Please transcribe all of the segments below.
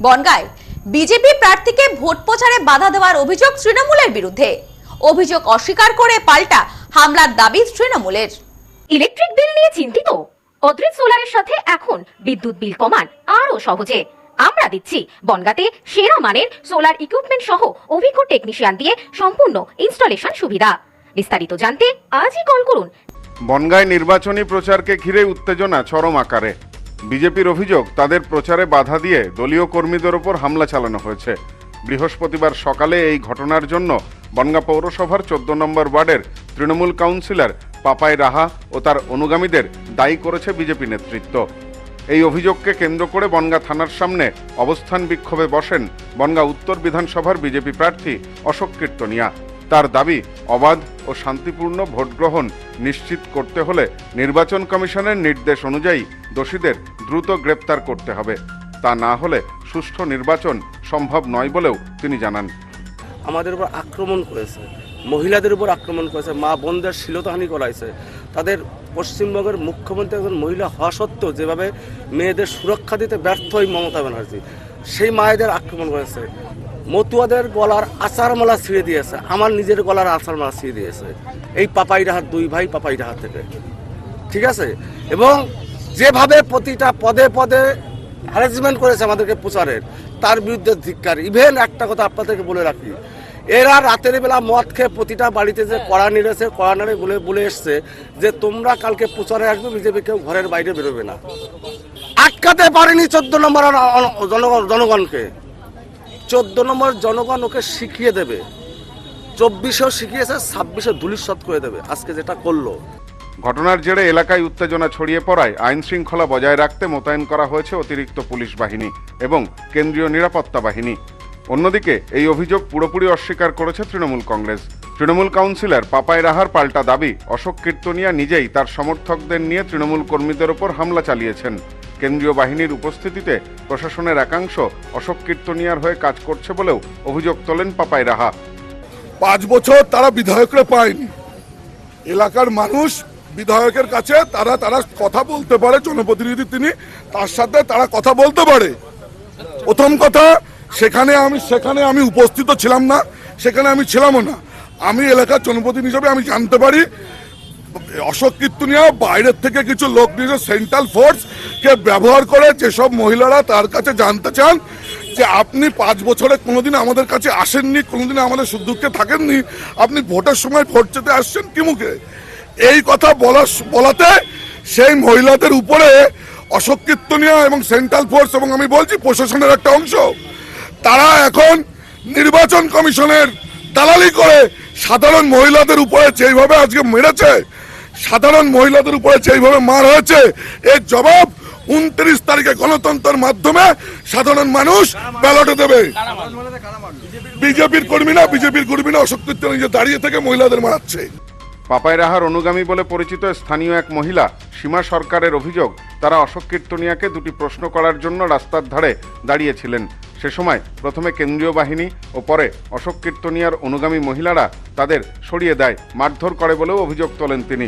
বনগাঁয় BJP প্রার্থীকে vote প্রচারে বাধা দেওয়ার অভিযোগ তৃণমূলের বিরুদ্ধে। অভিযোগ অস্বীকার করে পাল্টা হামলার দাবি তৃণমূলের। ইলেকট্রিক বিল নিয়ে চিন্তিত? অদ্রিত সোলারের সাথে এখন বিদ্যুৎ বিল কমান আরো সহজে। আমরা দিচ্ছি বনগাঁতে সেরা মানের সোলার ইকুইপমেন্ট সহ অভিজ্ঞ টেকনিশিয়ান দিয়ে সম্পূর্ণ ইনস্টলেশন সুবিধা। বিস্তারিত জানতে আজই কল করুন। বনগাঁয় নির্বাচনী প্রচারকে ঘিরে উত্তেজনা চরম আকারে। বিজেপির অভিযোগ, তাদের প্রচারে বাধা দিয়ে দলীয় কর্মীদের ওপর হামলা চালানো হয়েছে। বৃহস্পতিবার সকালে এই ঘটনার জন্য বনগাঁ পৌরসভার 14 নম্বর ওয়ার্ডের তৃণমূল কাউন্সিলর পাপাই রাহা ও তার অনুগামীদের দায়ী করেছে বিজেপি নেতৃত্ব। এই অভিযোগকে কেন্দ্র করে বনগাঁ থানার সামনে অবস্থান বিক্ষোভে বসেন বনগাঁ উত্তর বিধানসভার বিজেপি প্রার্থী অশোক কীর্তনিয়া। তার দাবি, অবাধ ও শান্তিপূর্ণ ভোট গ্রহণ নিশ্চিত করতে হলে নির্বাচন কমিশনের নির্দেশ অনুযায়ী দোষীদের দ্রুত গ্রেপ্তার করতে হবে। তা না হলে সুষ্ঠু নির্বাচন সম্ভব নয় বলেও তিনি জানান। আমাদের উপর আক্রমণ করেছে, মহিলাদের উপর আক্রমণ করেছে, মা বোনদের শ্লীলতাহানি করাইছে। তাদের পশ্চিমবঙ্গের মুখ্যমন্ত্রী একজন মহিলা হওয়া সত্ত্বেও যেভাবে মেয়েদের সুরক্ষা দিতে ব্যর্থ হয় মমতা ব্যানার্জি, সেই মায়েদের আক্রমণ করেছে। মতুয়াদের গলার আচারমালা ছিঁড়ে দিয়েছে, আমার নিজের গলার আচারমালা ছিঁড়ে দিয়েছে এই পাপাই রাহার দুই ভাই পাপাই রাহা থেকে, ঠিক আছে। এবং যেভাবে প্রতিটা পদে পদে হ্যারাসমেন্ট করেছে আমাদেরকে প্রচারের, তার বিরুদ্ধে ধিক্কার। ইভেন একটা কথা আপনাদেরকে বলে রাখি, এরা রাতের বেলা মদ খেয়ে প্রতিটা বাড়িতে যে কড়া নেড়েছে, কড়া নেড়ে বলে এসছে যে তোমরা কালকে প্রচারে আসবে, বিজেপি কেউ ঘরের বাইরে বেরোবে না। আটকাতে পারেনি 14 নম্বর জনগণকে। 14 নম্বর জনগণ ওকে শিখিয়ে দেবে। 24-এও শিখিয়েছে, 26-এ ধূলিসাৎ করে দেবে আজকে যেটা করলো। ঘটনার জেরে এলাকায় উত্তেজনা ছড়িয়ে পড়ায় আইন শৃঙ্খলা বজায় রাখতে মোতায়েন করা হয়েছে অতিরিক্ত পুলিশ বাহিনী এবং কেন্দ্রীয় নিরাপত্তা বাহিনী। অন্যদিকে এই অভিযোগ পুরোপুরি অস্বীকার করেছে তৃণমূল কংগ্রেস। তৃণমূল কাউন্সিলর পাপাই রাহার পাল্টা দাবি, অশোক কীর্তনিয়া নিজেই তার সমর্থকদের নিয়ে তৃণমূল কর্মীদের ওপর হামলা চালিয়েছেন। কেন্দ্রীয় বাহিনীর উপস্থিতিতে প্রশাসনের একাংশ অশোক কীর্তনিয়ার হয়ে কাজ করছে বলেও অভিযোগ তোলেন পাপাই রাহা। 5 বছর তারা বিধায়করা পায়নি। এলাকার মানুষ বিধায়কের কাছে তারা কথা বলতে পারে, জনপ্রতিনিধি তিনি, তার সাথে তারা কথা বলতে পারে। প্রথম কথা, সেখানে আমি উপস্থিত ছিলাম না, সেখানে আমি ছিলামও না। আমি এলাকার জনপ্রতিনিধি হিসেবে আমি জানতে পারি অশোক কীর্তনিয়া বাইরের থেকে কিছু লোক নিয়ে সেন্ট্রাল ফোর্স কে ব্যবহার করে, যেসব মহিলারা তার কাছে জানতে চান যে আপনি 5 বছরে কোনোদিন আমাদের কাছে আসেননি, কোনোদিন আমাদের সুখ দুঃখে থাকেননি, আপনি ভোটের সময় ভোট চেতে আসছেন কি মুখে, এই কথা বলাতে সেই মহিলাদের উপরে অশোক কীর্তনিয়া এবং সেন্ট্রাল ফোর্স এবং আমি বলছি প্রশাসনের একটা অংশ, তারা এখন নির্বাচন কমিশনের দালালি করে সাধারণ মহিলাদের উপরে যেইভাবে আজকে মেরেছে, সাধারণ মহিলাদের উপরে যেইভাবে মার হয়েছে, এর জবাব 29 তারিখে গণতন্ত্রের মাধ্যমে সাধারণ মানুষ ব্যালটে দেবে। বিজেপির কর্মী না অশোক কীর্তনিয়া দাঁড়িয়ে থেকে মহিলাদের মারাচ্ছে। পাপাই রাহার অনুগামী বলে পরিচিত স্থানীয় এক মহিলা সীমা সরকারের অভিযোগ, তারা অশোক কীর্তনিয়াকে দুটি প্রশ্ন করার জন্য রাস্তার ধারে দাঁড়িয়েছিলেন। সে সময় প্রথমে কেন্দ্রীয় বাহিনী ও পরে অশোক কীর্তনিয়ার অনুগামী মহিলারা তাদের সরিয়ে দেয়, মারধর করে বলেও অভিযোগ তোলেন তিনি।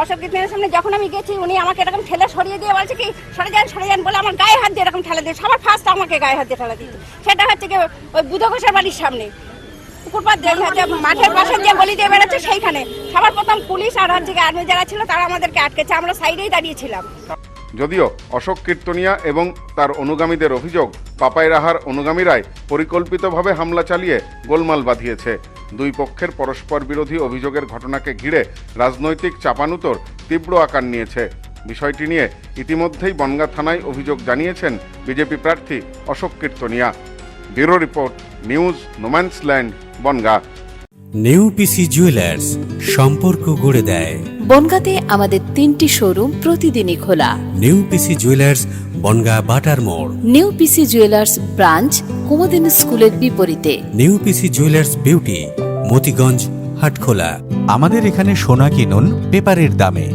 অশোক কীর্তনিয়ার সামনে যখন আমি গেছি, উনি আমাকে এরকম ঠেলে সরিয়ে দিয়ে বলছে কি সরে যান বলে আমার গায়ে হাত দিয়ে এরকম ঠেলে দিয়ে, সবার ফার্স্ট আমাকে গায়ে হাত দিয়ে ঠেলে দিচ্ছে। সেটা হচ্ছে কি ওই বুধ ঘোষের বাড়ির সামনে মাঠের পাশে যে গলি দিয়ে বেড়াচ্ছে সেইখানে সবার প্রথম পুলিশ আর হচ্ছে আর্মি যারা ছিল তারা আমাদেরকে আটকেছে, আমরা সাইডেই দাঁড়িয়েছিলাম। যদিও অশোক কীর্তনিয়া এবং তার অনুগামীদের অভিযোগ, পাপাই রাহার অনুগামীরাই পরিকল্পিতভাবে হামলা চালিয়ে গোলমাল বাঁধিয়েছে। দুই পক্ষের পরস্পর বিরোধী অভিযোগের ঘটনাকে ঘিরে রাজনৈতিক চাপানুতোর তীব্র আকার নিয়েছে। বিষয়টি নিয়ে ইতিমধ্যেই বনগাঁ থানায় অভিযোগ জানিয়েছেন বিজেপি প্রার্থী Ashok Kirtania. Bureau report, news no man's land, Bongaon. নেউপিসি জুয়েলার্স, সম্পর্ক গড়ে দেয়। বনগাঁতে আমাদের 3টি শোরুম প্রতিদিনই খোলা। নেউপিসি জুয়েলার্স, বনগাঁ বাটার মোড়। নেউপিসি জুয়েলার্স ব্রাঞ্চ কুমুদিনী স্কুলের বিপরীতে। নেউপিসি জুয়েলার্স বিউটি, মতিগঞ্জ, হাটখোলা। আমাদের এখানে সোনা কিনুন পেপারের দামে।